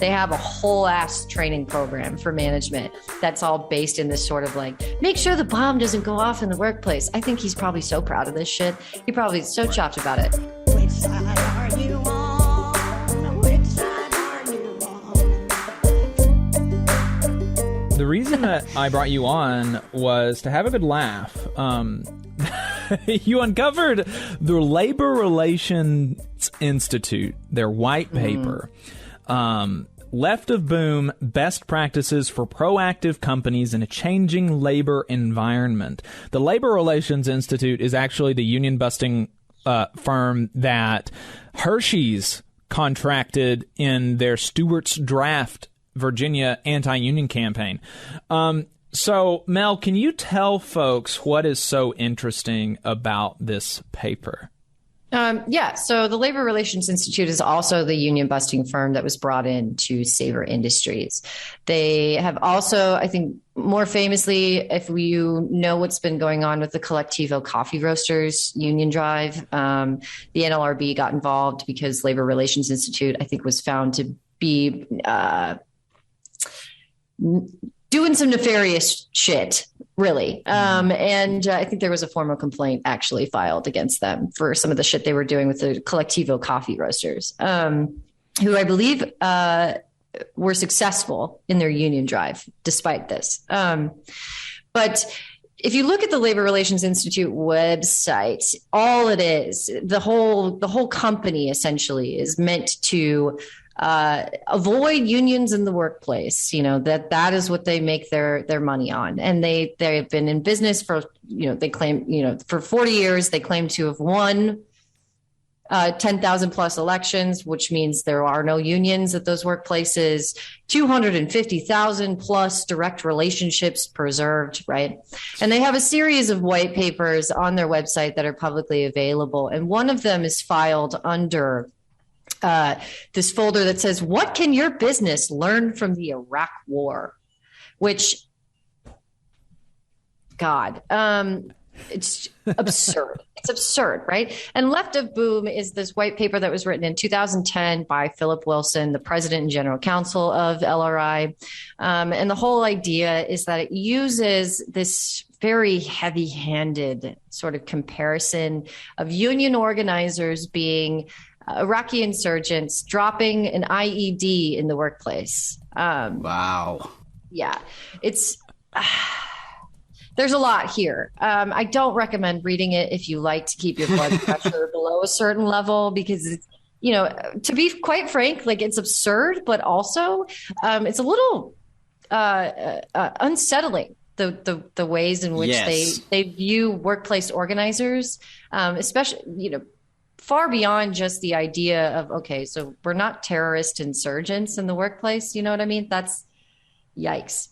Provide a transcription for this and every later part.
They have a whole ass training program for management that's all based in this sort of like, make sure the bomb doesn't go off in the workplace. I think he's probably so proud of this shit. He probably is so chuffed about it. Which side are you on? Which side are you on? The reason that I brought you on was to have a good laugh. You uncovered the Labor Relations Institute, their white paper. Left of Boom, Best Practices for Proactive Companies in a Changing Labor Environment. The Labor Relations Institute is actually the union-busting firm that Hershey's contracted in their Stewart's Draft, Virginia anti-union campaign. So, Mel, can you tell folks what is so interesting about this paper? Yeah, so the Labor Relations Institute is also the union busting firm that was brought in to Sabre Industries. They have also, I think, more famously, if you know what's been going on with the Collectivo Coffee Roasters union drive, the NLRB got involved because Labor Relations Institute, I think, was found to be doing some nefarious shit, really. And I think there was a formal complaint actually filed against them for some of the shit they were doing with the Collectivo Coffee Roasters, who I believe were successful in their union drive despite this. But if you look at the Labor Relations Institute website, all it is, the whole company essentially is meant to avoid unions in the workplace. You know, that is what they make their money on. And they've been in business for, they claim, for 40 years, they claim to have won 10,000 plus elections, which means there are no unions at those workplaces, 250,000 plus direct relationships preserved, right? And they have a series of white papers on their website that are publicly available. And one of them is filed under this folder that says, "What can your business learn from the Iraq War?" Which, God, it's absurd. It's absurd, right? And Left of Boom is this white paper that was written in 2010 by Philip Wilson, the president and general counsel of LRI. And the whole idea is that it uses this very heavy-handed sort of comparison of union organizers being Iraqi insurgents dropping an IED in the workplace. Wow. Yeah, it's there's a lot here. I don't recommend reading it if you like to keep your blood pressure below a certain level, because it's, to be quite frank, like, it's absurd, but also it's a little unsettling. The ways in which they view workplace organizers, especially, far beyond just the idea of, okay, so we're not terrorist insurgents in the workplace. You know what I mean? That's yikes,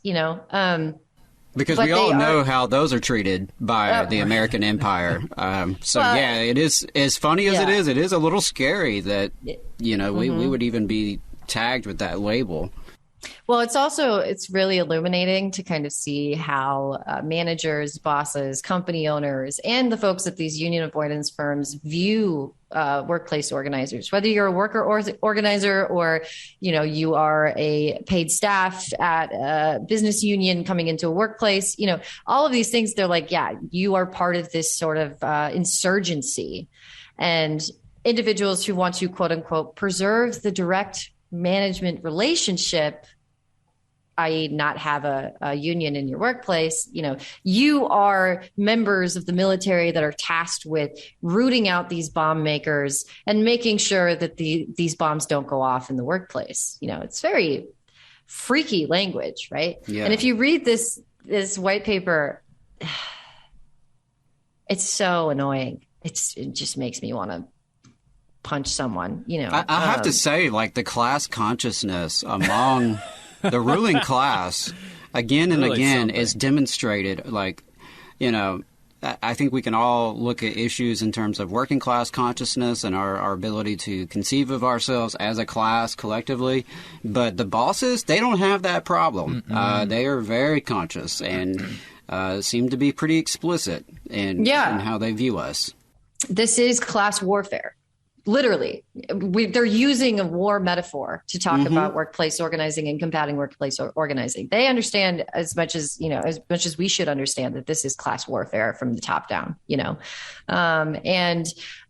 because we all know how those are treated by the American empire. It is, as funny as it is a little scary that, we would even be tagged with that label. Well, it's really illuminating to kind of see how managers, bosses, company owners, and the folks at these union avoidance firms view workplace organizers. Whether you're a worker organizer or, you are a paid staff at a business union coming into a workplace, all of these things, they're like, yeah, you are part of this sort of insurgency. And individuals who want to, quote unquote, preserve the direct management relationship, i.e. not have a union in your workplace, you are members of the military that are tasked with rooting out these bomb makers and making sure that these bombs don't go off in the workplace. It's very freaky language, right? Yeah. And if you read this white paper, it's so annoying. It just makes me want to punch someone, I have to say, like, the class consciousness among the ruling class again and again is demonstrated. Like, I think we can all look at issues in terms of working class consciousness and our ability to conceive of ourselves as a class collectively. But the bosses, they don't have that problem. They are very conscious and seem to be pretty explicit in how they view us. This is class warfare. literally, they're using a war metaphor to talk about workplace organizing and combating workplace organizing. They understand as much as we should understand that this is class warfare from the top down, and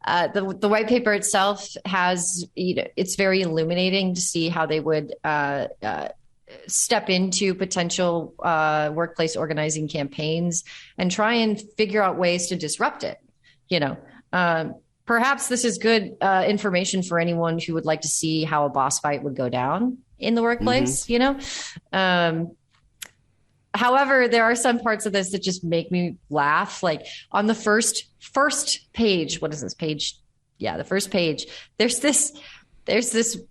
the white paper itself has, it's very illuminating to see how they would step into potential workplace organizing campaigns and try and figure out ways to disrupt it. Perhaps this is good information for anyone who would like to see how a boss fight would go down in the workplace, However, there are some parts of this that just make me laugh. Like on the first page, what is this page? Yeah, the first page. There's this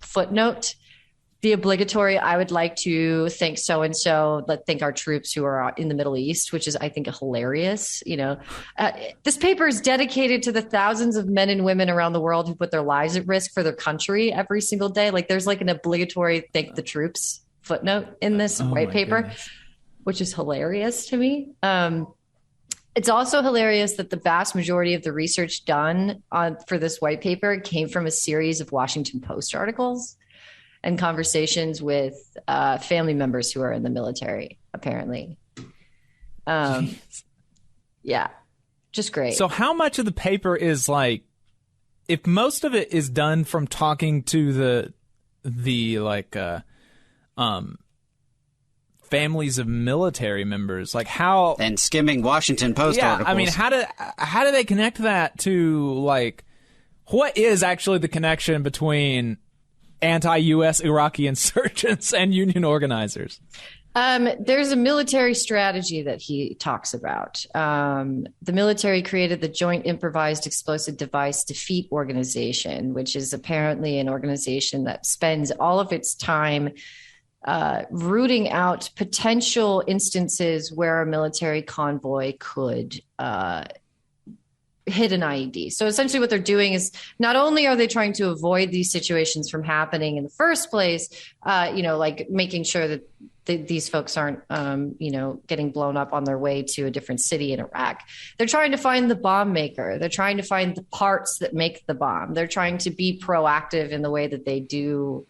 footnote. The obligatory, I would like to thank so-and-so, thank our troops who are in the Middle East, which is, I think, hilarious. This paper is dedicated to the thousands of men and women around the world who put their lives at risk for their country every single day. Like there's like an obligatory thank the troops footnote in this white paper, goodness. Which is hilarious to me. It's also hilarious that the vast majority of the research done for this white paper came from a series of Washington Post articles and conversations with family members who are in the military, apparently. Yeah, just great. So how much of the paper is like, if most of it is done from talking to the families of military members, like how, and skimming Washington Post articles. I mean, how do they connect that to, like, what is actually the connection between anti-U.S. Iraqi insurgents and union organizers? There's a military strategy that he talks about. The military created the Joint Improvised Explosive Device Defeat Organization, which is apparently an organization that spends all of its time rooting out potential instances where a military convoy could hit an IED. So essentially what they're doing is not only are they trying to avoid these situations from happening in the first place, like making sure that these folks aren't, getting blown up on their way to a different city in Iraq. They're trying to find the bomb maker. They're trying to find the parts that make the bomb. They're trying to be proactive in the way that they do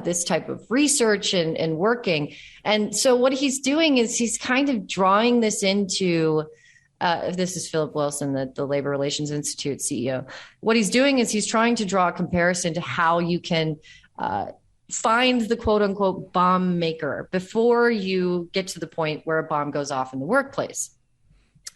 this type of research and working. And so what he's doing is he's kind of drawing this into this is Philip Wilson, the Labor Relations Institute CEO. What he's doing is he's trying to draw a comparison to how you can find the quote unquote bomb maker before you get to the point where a bomb goes off in the workplace.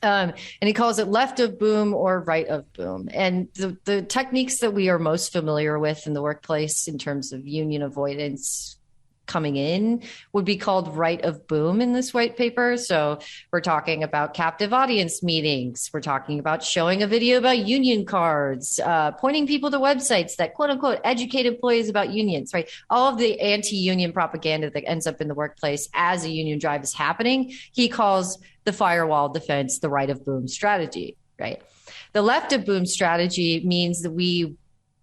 And he calls it left of boom or right of boom. And the techniques that we are most familiar with in the workplace in terms of union avoidance coming in would be called right of boom in this white paper. So we're talking about captive audience meetings. We're talking about showing a video about union cards, pointing people to websites that quote unquote educate employees about unions, right? All of the anti-union propaganda that ends up in the workplace as a union drive is happening. He calls the firewall defense the right of boom strategy, right? The left of boom strategy means that we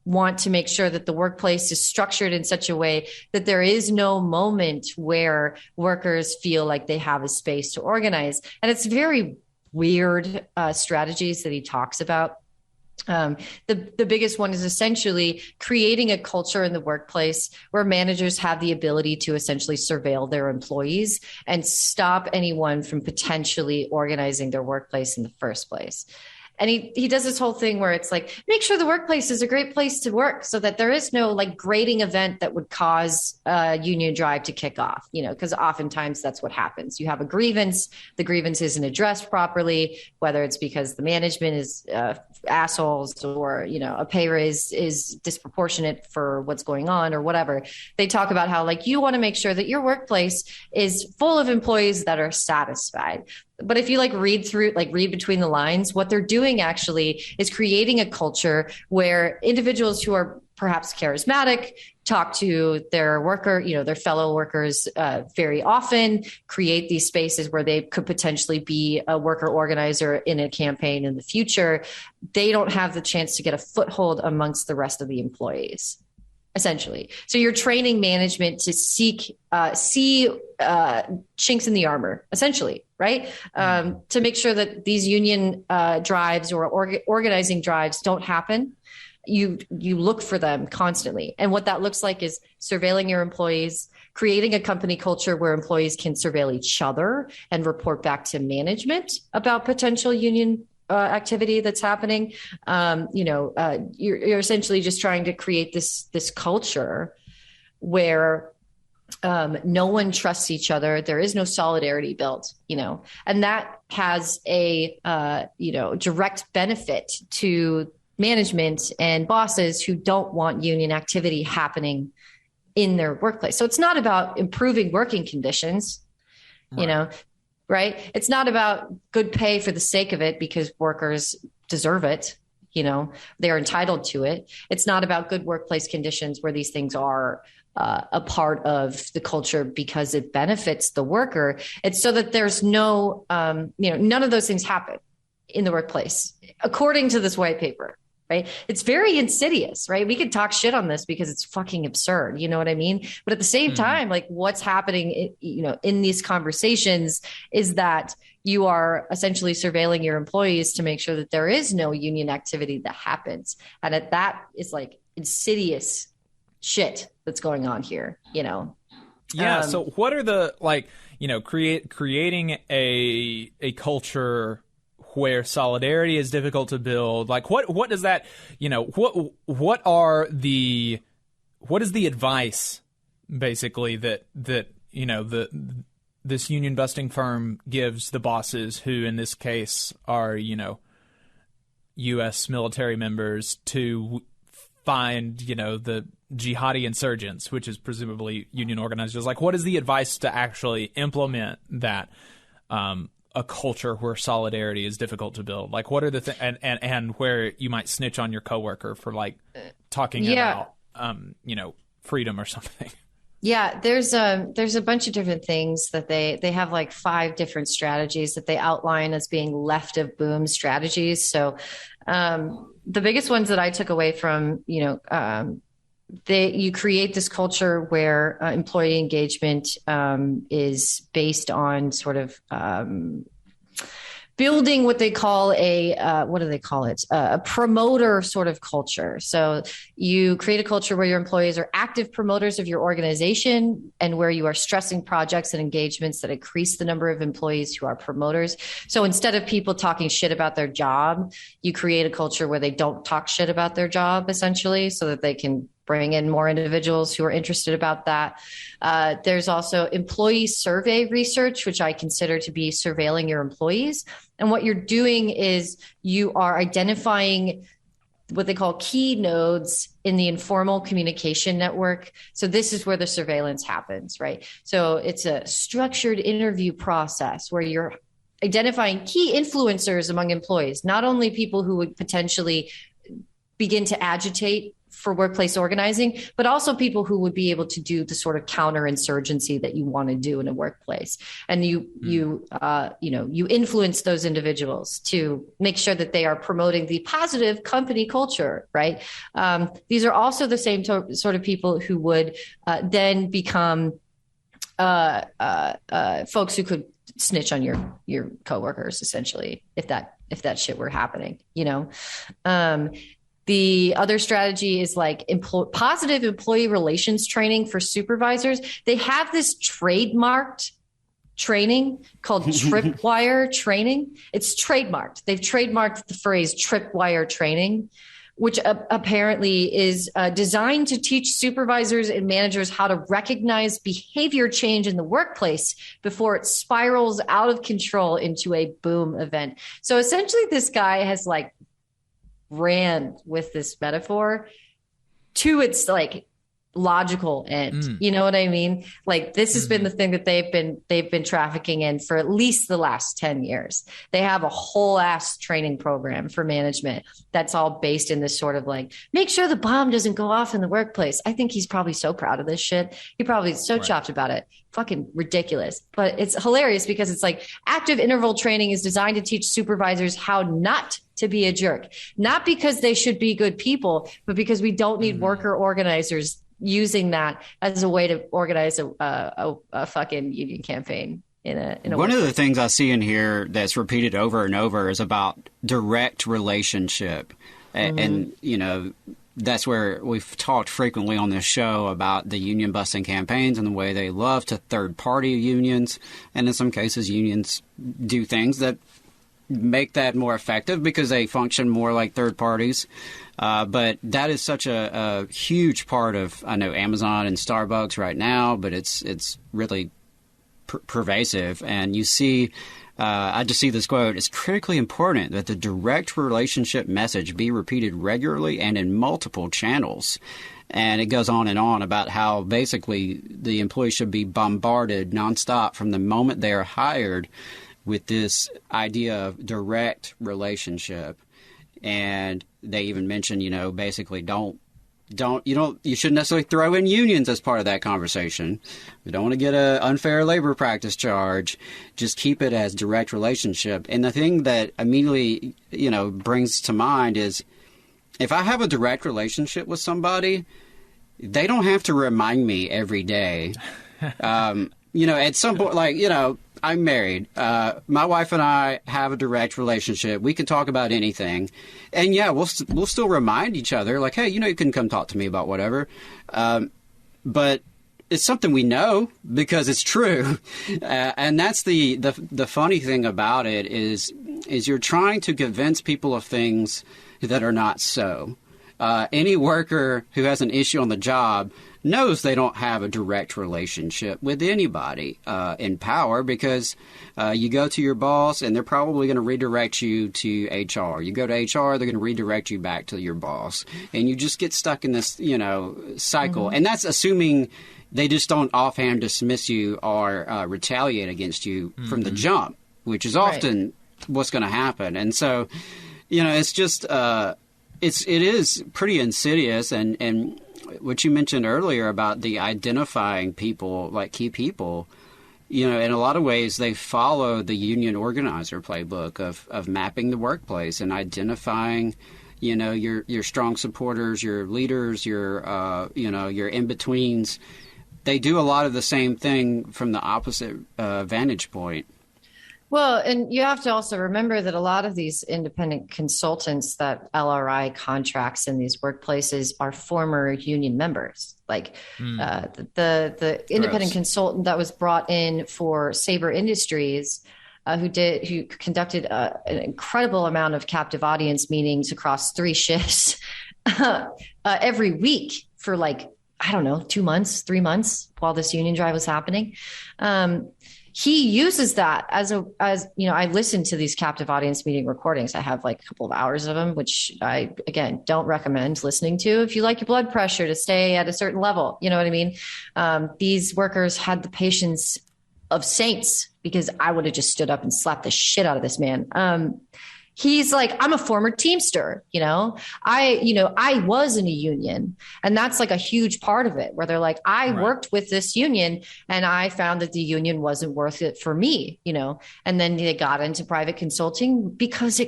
want to make sure that the workplace is structured in such a way that there is no moment where workers feel like they have a space to organize. And it's very weird strategies that he talks about. The biggest one is essentially creating a culture in the workplace where managers have the ability to essentially surveil their employees and stop anyone from potentially organizing their workplace in the first place. And he does this whole thing where it's like, make sure the workplace is a great place to work so that there is no like grading event that would cause a union drive to kick off, because oftentimes that's what happens. You have a grievance, the grievance isn't addressed properly, whether it's because the management is assholes or, a pay raise is disproportionate for what's going on or whatever. They talk about how like you want to make sure that your workplace is full of employees that are satisfied. But if you read between the lines, what they're doing actually is creating a culture where individuals who are perhaps charismatic talk to their their fellow workers very often, create these spaces where they could potentially be a worker organizer in a campaign in the future. They don't have the chance to get a foothold amongst the rest of the employees, essentially. So you're training management to see chinks in the armor, essentially, right? To make sure that these union drives or organizing drives don't happen. you look for them constantly. And what that looks like is surveilling your employees, creating a company culture where employees can surveil each other and report back to management about potential union activity that's happening. You're essentially just trying to create this culture where no one trusts each other. There is no solidarity built, and that has a, direct benefit to management and bosses who don't want union activity happening in their workplace. So it's not about improving working conditions, right? It's not about good pay for the sake of it because workers deserve it. They're entitled to it. It's not about good workplace conditions where these things are a part of the culture because it benefits the worker. It's so that there's no, none of those things happen in the workplace, according to this white paper, right? It's very insidious, right? We could talk shit on this because it's fucking absurd. You know what I mean? But at the same time, like what's happening, in these conversations is that you are essentially surveilling your employees to make sure that there is no union activity that happens. And that is like insidious shit that's going on here, Yeah. So what are the, creating a culture where solidarity is difficult to build? Like what does that, what is the advice basically that this union busting firm gives the bosses who in this case are, U.S. military members to find, the jihadi insurgents, which is presumably union organizers? Like, what is the advice to actually implement that, a culture where solidarity is difficult to build? Like, what are the and where you might snitch on your coworker for talking about, freedom or something? Yeah, there's a bunch of different things that they have, like 5 different strategies that they outline as being left of boom strategies. So the biggest ones that I took away from, you create this culture where employee engagement is based on sort of building what they call a promoter sort of culture. So you create a culture where your employees are active promoters of your organization and where you are stressing projects and engagements that increase the number of employees who are promoters. So instead of people talking shit about their job, you create a culture where they don't talk shit about their job, essentially, so that they can bring in more individuals who are interested about that. There's also employee survey research, which I consider to be surveilling your employees. And what you're doing is you are identifying what they call key nodes in the informal communication network. So this is where the surveillance happens, right? So it's a structured interview process where you're identifying key influencers among employees, not only people who would potentially begin to agitate for workplace organizing, but also people who would be able to do the sort of counterinsurgency that you want to do in a workplace. And you influence those individuals to make sure that they are promoting the positive company culture, right? These are also the same sort of people who would then become folks who could snitch on your coworkers, essentially, if that shit were happening, The other strategy is like positive employee relations training for supervisors. They have this trademarked training called tripwire training. It's trademarked. They've trademarked the phrase tripwire training, which apparently is designed to teach supervisors and managers how to recognize behavior change in the workplace before it spirals out of control into a boom event. So essentially this guy has ran with this metaphor to its logical end. You know what I mean? This has been the thing that they've been trafficking in for at least the last 10 years. They have a whole ass training program for management that's all based in this sort of make sure the bomb doesn't go off in the workplace. I think he's probably so proud of this shit. He probably is so chuffed about it. Fucking ridiculous. But it's hilarious because it's active interval training is designed to teach supervisors how not to be a jerk, not because they should be good people, but because we don't need worker organizers using that as a way to organize a fucking union campaign in a One of the things I see in here that's repeated over and over is about direct relationship. And, you know, that's where we've talked frequently on this show about the union busting campaigns and the way they love to third-party unions. And in some cases, unions do things that make that more effective because they function more like third parties. But that is such a huge part of, I know, Amazon and Starbucks right now, but it's really pervasive. And you see, I just see this quote, "It's critically important that the direct relationship message be repeated regularly and in multiple channels." And it goes on and on about how basically the employee should be bombarded nonstop from the moment they are hired with this idea of direct relationship. And they even mention, you know, basically you shouldn't necessarily throw in unions as part of that conversation. We don't want to get an unfair labor practice charge. Just keep it as direct relationship. And the thing that immediately, you know, brings to mind is if I have a direct relationship with somebody, they don't have to remind me every day. You know, at some point, like, you know, I'm married. My wife and I have a direct relationship. We can talk about anything. And yeah, we'll still remind each other, like, hey, you know, you can come talk to me about whatever. But it's something we know because it's true. And that's the funny thing about it is you're trying to convince people of things that are not so. Any worker who has an issue on the job knows they don't have a direct relationship with anybody in power because you go to your boss and they're probably going to redirect you to HR. You go to HR, they're going to redirect you back to your boss. And you just get stuck in this, you know, cycle. Mm-hmm. And that's assuming they just don't offhand dismiss you or retaliate against you from the jump, which is often what's going to happen. And so, you know, it's just it is pretty insidious. And what you mentioned earlier about the identifying people, like key people, you know, in a lot of ways they follow the union organizer playbook of mapping the workplace and identifying, you know, your strong supporters, your leaders, your you know, your in-betweens. They do a lot of the same thing from the opposite vantage point. Well, and you have to also remember that a lot of these independent consultants that LRI contracts in these workplaces are former union members. Like the independent consultant that was brought in for Sabre Industries, who conducted an incredible amount of captive audience meetings across 3 shifts every week for like, I don't know, 2 months, 3 months while this union drive was happening. He uses that as you know, I listen to these captive audience meeting recordings. I have like a couple of hours of them, which I, again, don't recommend listening to if you like your blood pressure to stay at a certain level. You know what I mean? These workers had the patience of saints because I would have just stood up and slapped the shit out of this man. He's like, I'm a former Teamster, you know, I was in a union, and that's like a huge part of it where they're like, I worked with this union and I found that the union wasn't worth it for me, you know, and then they got into private consulting because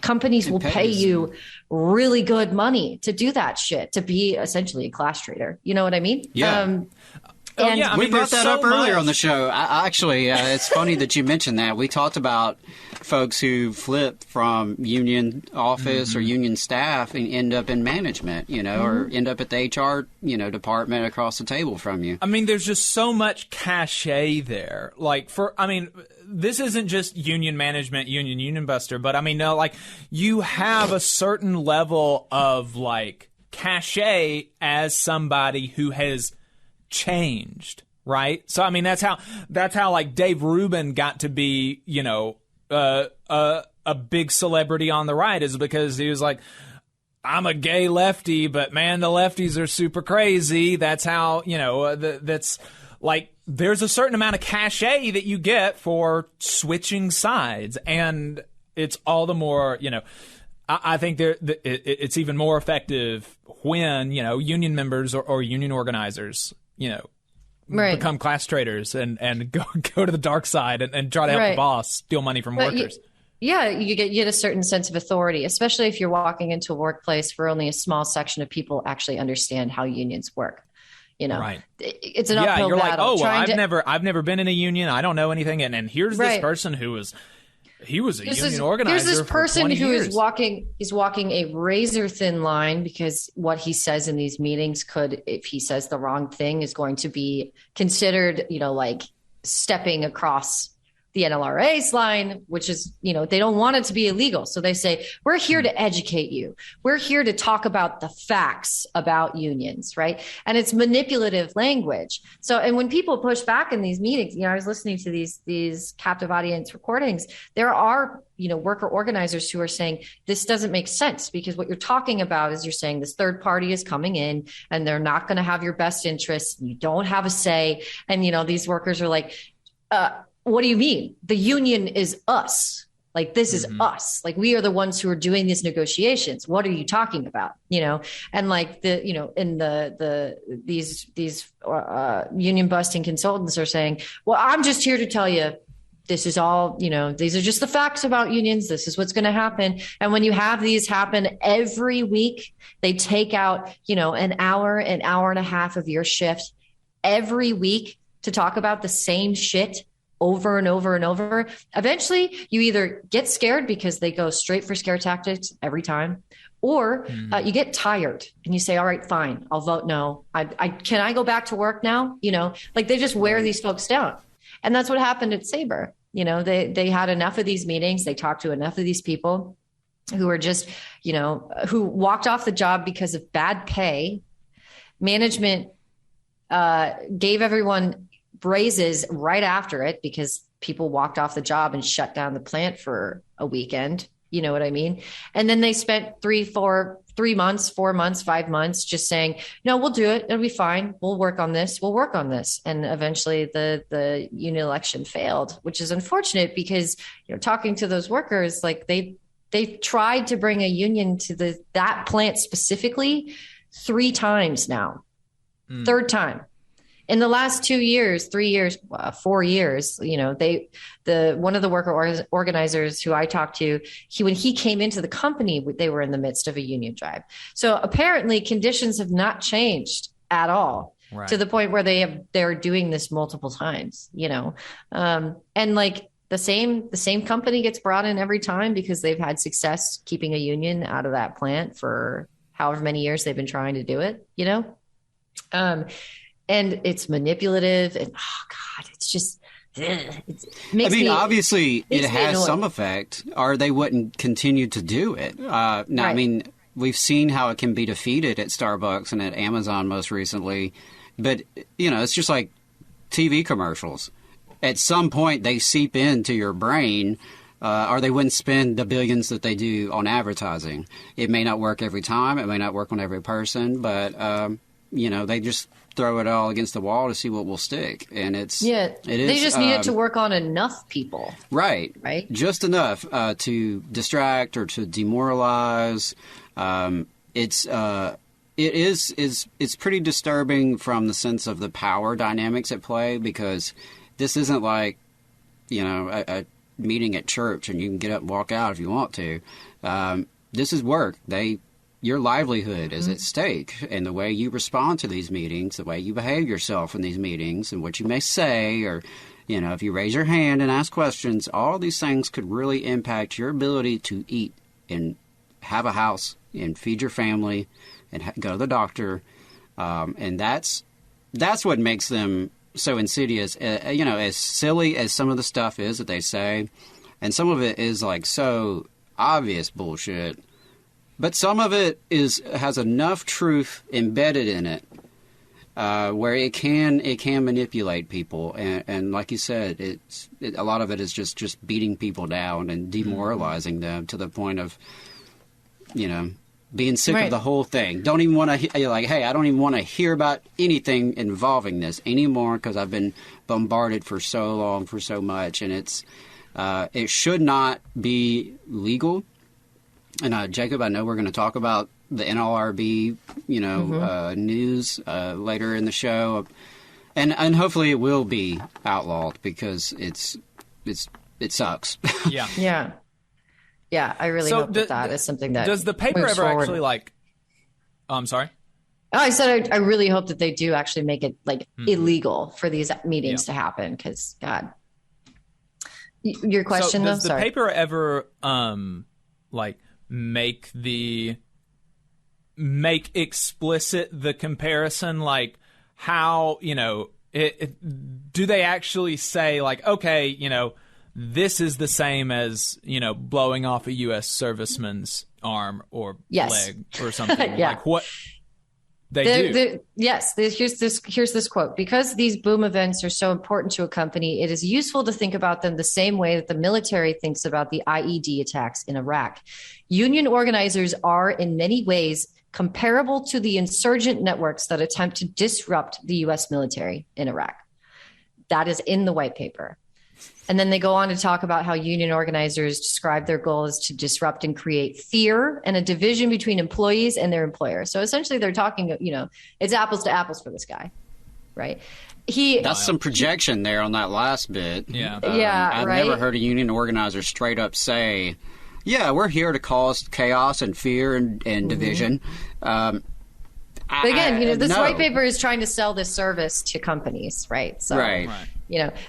companies will pay you really good money to do that shit, to be essentially a class trader. You know what I mean? Yeah. We brought that up earlier on the show. Actually, it's funny that you mentioned that. We talked about folks who flip from union office or union staff and end up in management, you know, or end up at the HR, you know, department across the table from you. I mean, there's just so much cachet there. Like, this isn't just union management, union buster, but I mean, no, like, you have a certain level of like cachet as somebody who has changed, right? So I mean, that's how like Dave Rubin got to be, you know, a big celebrity on the right, is because he was like, I'm a gay lefty, but man, the lefties are super crazy. That's how, you know, that's like, there's a certain amount of cachet that you get for switching sides, and it's all the more, you know, I think it's even more effective when, you know, union members or union organizers, you know, become class traders and go to the dark side and try to help the boss steal money from workers. You get a certain sense of authority, especially if you're walking into a workplace where only a small section of people actually understand how unions work. You know, it's an uphill you're battle. Like, oh, well, I've never been in a union. I don't know anything. And here's this person who was He was a union organizer. There's this person who is walking a razor thin line, because what he says in these meetings could, if he says the wrong thing, is going to be considered, like stepping across the NLRA's line, which is, they don't want it to be illegal. So they say, we're here to educate you. We're here to talk about the facts about unions, right? And it's manipulative language. So, and when people push back in these meetings, I was listening to these captive audience recordings, there are, worker organizers who are saying, this doesn't make sense, because what you're talking about is you're saying this third party is coming in and they're not going to have your best interests. You don't have a say. And, these workers are like, what do you mean? The union is us. Like, this is us. Like, we are the ones who are doing these negotiations. What are you talking about? And like these union busting consultants are saying, well, I'm just here to tell you, this is all, these are just the facts about unions. This is what's going to happen. And when you have these happen every week, they take out, an hour and a half of your shift every week to talk about the same shit over and over and over. Eventually, you either get scared because they go straight for scare tactics every time, or you get tired and you say, all right, fine, I'll vote no. Can I go back to work now? Like, they just wear these folks down. And that's what happened at Sabre. They had enough of these meetings. They talked to enough of these people who were just, who walked off the job because of bad pay. Management gave everyone raises right after it because people walked off the job and shut down the plant for a weekend. You know what I mean? And then they spent 4 months, 5 months just saying, no, we'll do it. It'll be fine. We'll work on this. We'll work on this. And eventually the union election failed, which is unfortunate because, talking to those workers, like they tried to bring a union to that plant specifically 3 times now. Third time. In the last 2 years, 3 years, 4 years, one of the worker organizers who I talked to, when he came into the company, they were in the midst of a union drive. So apparently conditions have not changed at all, right, to the point where they're doing this multiple times, and like the same company gets brought in every time because they've had success keeping a union out of that plant for however many years they've been trying to do it, and it's manipulative, and it's just. Obviously, it has some effect, or they wouldn't continue to do it. Now, right. I mean, we've seen how it can be defeated at Starbucks and at Amazon most recently, but it's just like TV commercials. At some point, they seep into your brain, or they wouldn't spend the billions that they do on advertising. It may not work every time. It may not work on every person, but they just throw it all against the wall to see what will stick. And they just need it to work on enough people. Right. Just enough to distract or to demoralize. It's pretty disturbing from the sense of the power dynamics at play, because this isn't like, a meeting at church and you can get up and walk out if you want to. This is work. Your livelihood is at stake, and the way you respond to these meetings, the way you behave yourself in these meetings, and what you may say, or, if you raise your hand and ask questions, all these things could really impact your ability to eat and have a house and feed your family and go to the doctor. And that's what makes them so insidious. As silly as some of the stuff is that they say, and some of it is like so obvious bullshit. But some of it has enough truth embedded in it where it can manipulate people, and like you said, a lot of it is just beating people down and demoralizing them to the point of being sick of the whole thing. Don't even want to. You're like, hey, I don't even want to hear about anything involving this anymore because I've been bombarded for so long, for so much, and it should not be legal. And Jacob, I know we're going to talk about the NLRB, news later in the show, and hopefully it will be outlawed because it sucks. Yeah. I really hope that is something that does the paper ever forward. Actually like? Oh, I'm sorry. Oh, I said I really hope that they do actually make it like illegal for these meetings to happen, because God. Your question, so though? does the Sorry. paper ever like make explicit the comparison, like how, do they actually say, like, okay, this is the same as, blowing off a U.S. serviceman's arm or Yes. leg or something? Yeah. Like what they do? Yes. Here's this quote. Because these boom events are so important to a company, it is useful to think about them the same way that the military thinks about the IED attacks in Iraq. Union organizers are in many ways comparable to the insurgent networks that attempt to disrupt the U.S. military in Iraq. That is in the white paper. And then they go on to talk about how union organizers describe their goal as to disrupt and create fear and a division between employees and their employer. So essentially they're talking, it's apples to apples for this guy, right? That's some projection there on that last bit. Yeah. I've never heard a union organizer straight up say, yeah, we're here to cause chaos and fear and division. But again, this white paper is trying to sell this service to companies, right? So, right.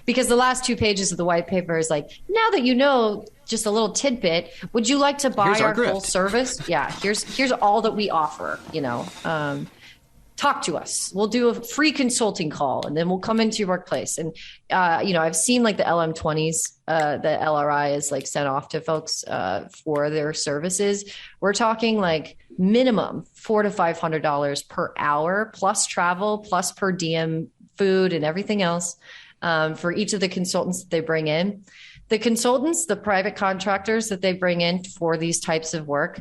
Because the last 2 pages of the white paper is like, now that you know just a little tidbit, would you like to buy our full service? Yeah, here's all that we offer. Talk to us. We'll do a free consulting call, and then we'll come into your workplace. And I've seen like the LM20s, the LRI is like sent off to folks for their services. We're talking like minimum $400 to $500 per hour, plus travel, plus per diem food and everything else for each of the consultants that they bring in. The consultants, the private contractors that they bring in for these types of work,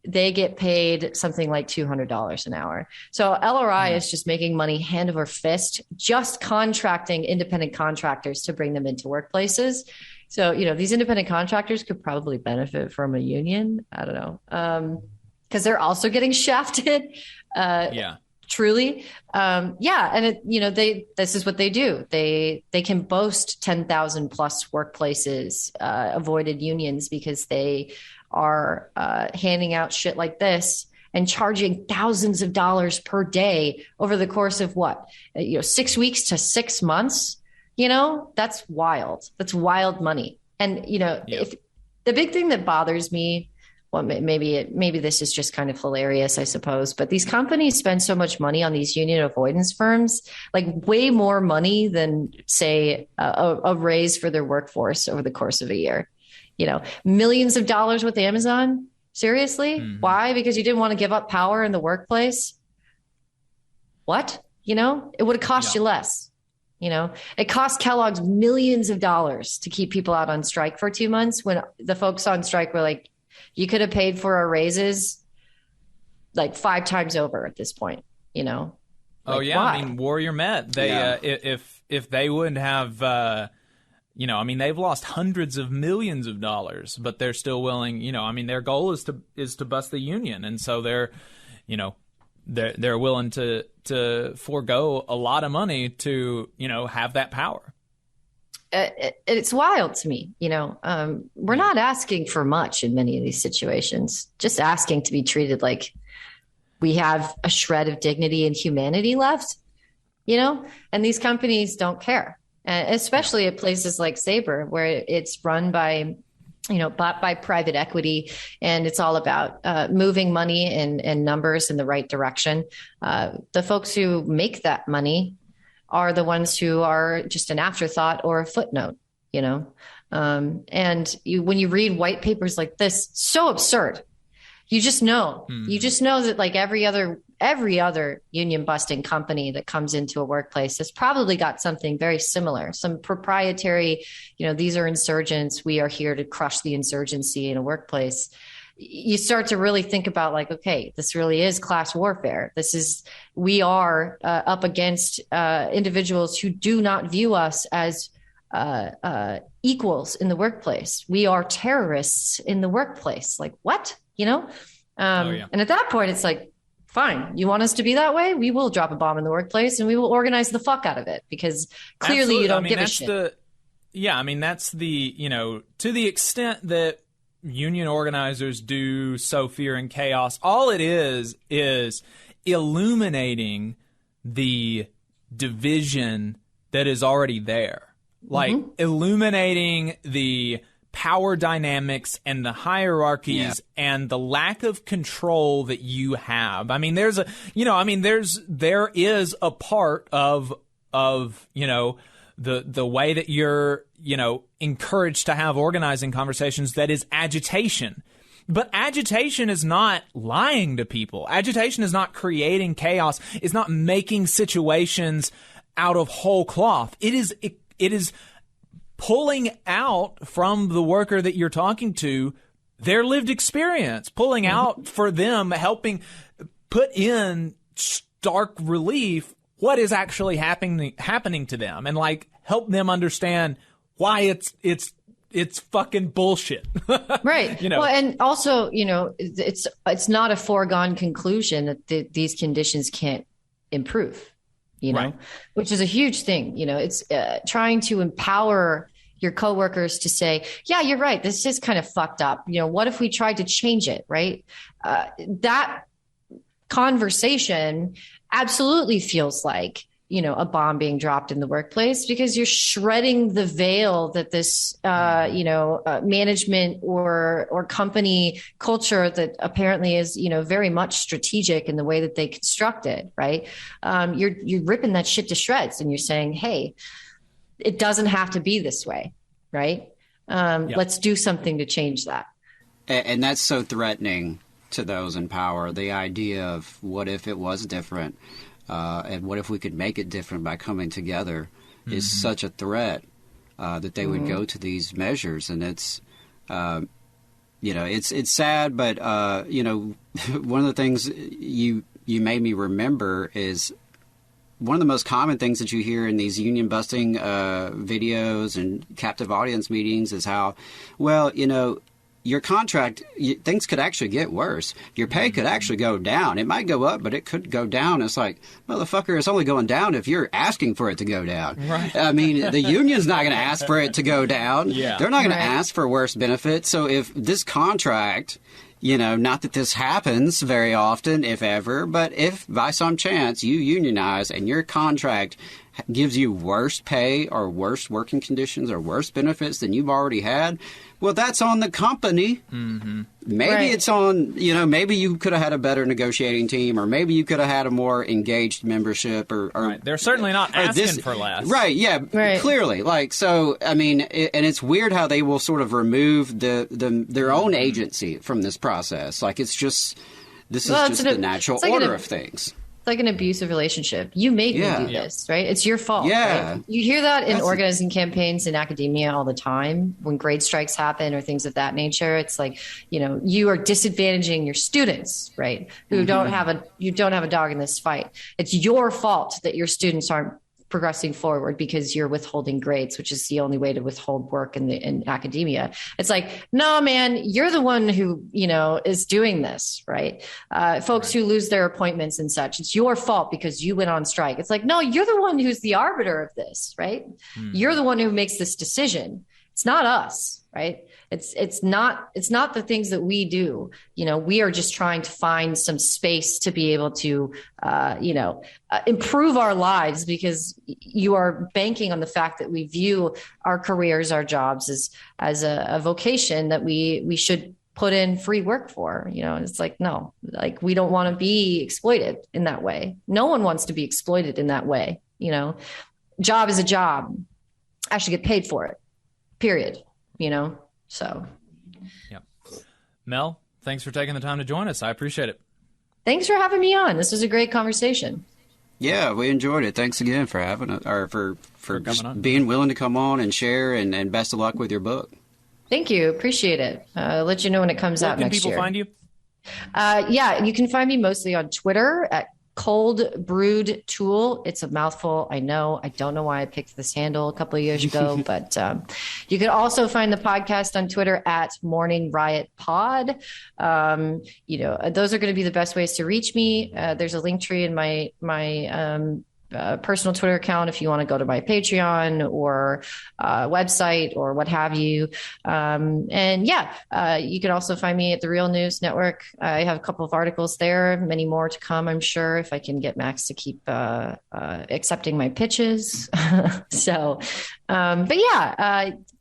they get paid something like $200 an hour. So LRI is just making money hand over fist, just contracting independent contractors to bring them into workplaces. So, these independent contractors could probably benefit from a union. I don't know. Because they're also getting shafted. Truly. And this is what they do. They can boast 10,000 plus workplaces, avoided unions, because they are handing out shit like this and charging thousands of dollars per day over the course of 6 weeks to 6 months. That's wild. That's wild money. And if the big thing that bothers me, well, maybe this is just kind of hilarious, I suppose, but these companies spend so much money on these union avoidance firms, like way more money than, say, a raise for their workforce over the course of a year. Millions of dollars with Amazon. Seriously? Mm-hmm. Why? Because you didn't want to give up power in the workplace? What? It would have cost you less. It cost Kellogg's millions of dollars to keep people out on strike for 2 months, when the folks on strike were like, you could have paid for our raises like 5 times over at this point, Why? I mean, Warrior Met, they, if they wouldn't have, they've lost hundreds of millions of dollars, but they're still willing, their goal is to bust the union. And so they're willing to forego a lot of money to, have that power. It's wild to me. We're not asking for much in many of these situations, just asking to be treated like we have a shred of dignity and humanity left, and these companies don't care. Especially at places like Sabre, where it's run by, bought by private equity, and it's all about moving money and numbers in the right direction. The folks who make that money are the ones who are just an afterthought or a footnote, when you read white papers like this, so absurd. You just know, that like every other union busting company that comes into a workplace has probably got something very similar, some proprietary, these are insurgents. We are here to crush the insurgency in a workplace. You start to really think about like, okay, this really is class warfare. We are up against individuals who do not view us as equals in the workplace. We are terrorists in the workplace. Like what? And at that point, it's like, fine, you want us to be that way? We will drop a bomb in the workplace and we will organize the fuck out of it, because clearly Absolutely. You don't give a shit. That's the, to the extent that union organizers do sow fear and chaos, all it is illuminating the division that is already there. like illuminating the power dynamics and the hierarchies and the lack of control that you have. I mean, there is a part of the way that you're, encouraged to have organizing conversations that is agitation. But agitation is not lying to people. Agitation is not creating chaos. It's not making situations out of whole cloth. It is pulling out from the worker that you're talking to their lived experience, pulling out for them, helping put in stark relief what is actually happening to them, and like help them understand why it's fucking bullshit. Right. Well, and also, it's not a foregone conclusion that these conditions can't improve, right. Which is a huge thing. It's trying to empower your coworkers to say, yeah, you're right. This is kind of fucked up. What if we tried to change it? Right. That conversation absolutely feels like, a bomb being dropped in the workplace, because you're shredding the veil that this, management or company culture that apparently is, very much strategic in the way that they construct it. Right. You're ripping that shit to shreds, and you're saying, hey, it doesn't have to be this way. Right. Let's do something to change that. And that's so threatening to those in power. The idea of what if it was different, and what if we could make it different by coming together is such a threat that they would go to these measures. And it's, it's sad, but, one of the things you made me remember is one of the most common things that you hear in these union busting videos and captive audience meetings is how, well, your contract, things could actually get worse. Your pay could actually go down. It might go up, but it could go down. It's like, motherfucker, it's only going down if you're asking for it to go down. Right. I mean, the union's not going to ask for it to go down. Yeah. They're not going to ask for worse benefits. So if this contract, not that this happens very often, if ever, but if by some chance you unionize and your contract gives you worse pay or worse working conditions or worse benefits than you've already had, well, that's on the company. Maybe it's on, maybe you could have had a better negotiating team, or maybe you could have had a more engaged membership, or right. They're certainly not asking for less. Right. Yeah. Right. Clearly. And it's weird how they will sort of remove their own agency from this process. Like, it's just, this is just the natural order of things. It's like an abusive relationship. You made me do this, right? It's your fault. Yeah. Right? You hear that in organizing campaigns in academia all the time when grade strikes happen or things of that nature. It's like, you are disadvantaging your students, right? Who don't have a dog in this fight. It's your fault that your students aren't progressing forward because you're withholding grades, which is the only way to withhold work in academia. It's like, no, man, you're the one who, is doing this, right? Folks who lose their appointments and such, it's your fault because you went on strike. It's like, no, you're the one who's the arbiter of this, right? You're the one who makes this decision. It's not us, right? It's not the things that we do. We are just trying to find some space to be able to, improve our lives, because you are banking on the fact that we view our careers, our jobs as a vocation that we should put in free work for. And it's like, no, like, we don't want to be exploited in that way. No one wants to be exploited in that way. Job is a job. I should get paid for it, period. So. Yep. Mel, thanks for taking the time to join us. I appreciate it. Thanks for having me on. This was a great conversation. Yeah, we enjoyed it. Thanks again for having it, or for coming on. Being willing to come on and share, and best of luck with your book. Thank you. Appreciate it. I'll let you know when it comes out next year. Where can people find you? Yeah, you can find me mostly on Twitter at Cold Brewed Tool. It's a mouthful. I know. I don't know why I picked this handle a couple of years ago, but you can also find the podcast on Twitter at Morning Riot Pod. Those are going to be the best ways to reach me. There's a link tree in my personal Twitter account if you want to go to my Patreon or website or what have you. You can also find me at the Real News Network. I have a couple of articles there, many more to come, I'm sure, if I can get Max to keep accepting my pitches.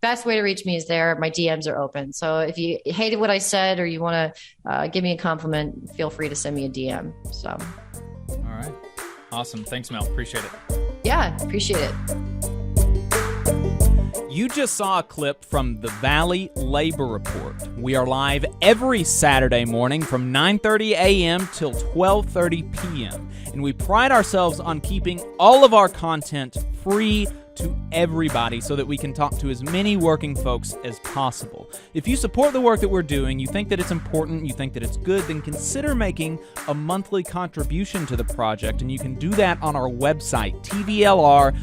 Best way to reach me is there. My DMs are open. So if you hated what I said or you want to give me a compliment, feel free to send me a DM. So. All right. Awesome. Thanks, Mel. Appreciate it. Yeah, appreciate it. You just saw a clip from the Valley Labor Report. We are live every Saturday morning from 9:30 a.m. till 12:30 p.m. And we pride ourselves on keeping all of our content free to everybody so that we can talk to as many working folks as possible. If you support the work that we're doing, you think that it's important, you think that it's good, then consider making a monthly contribution to the project, and you can do that on our website, tvlr.fm.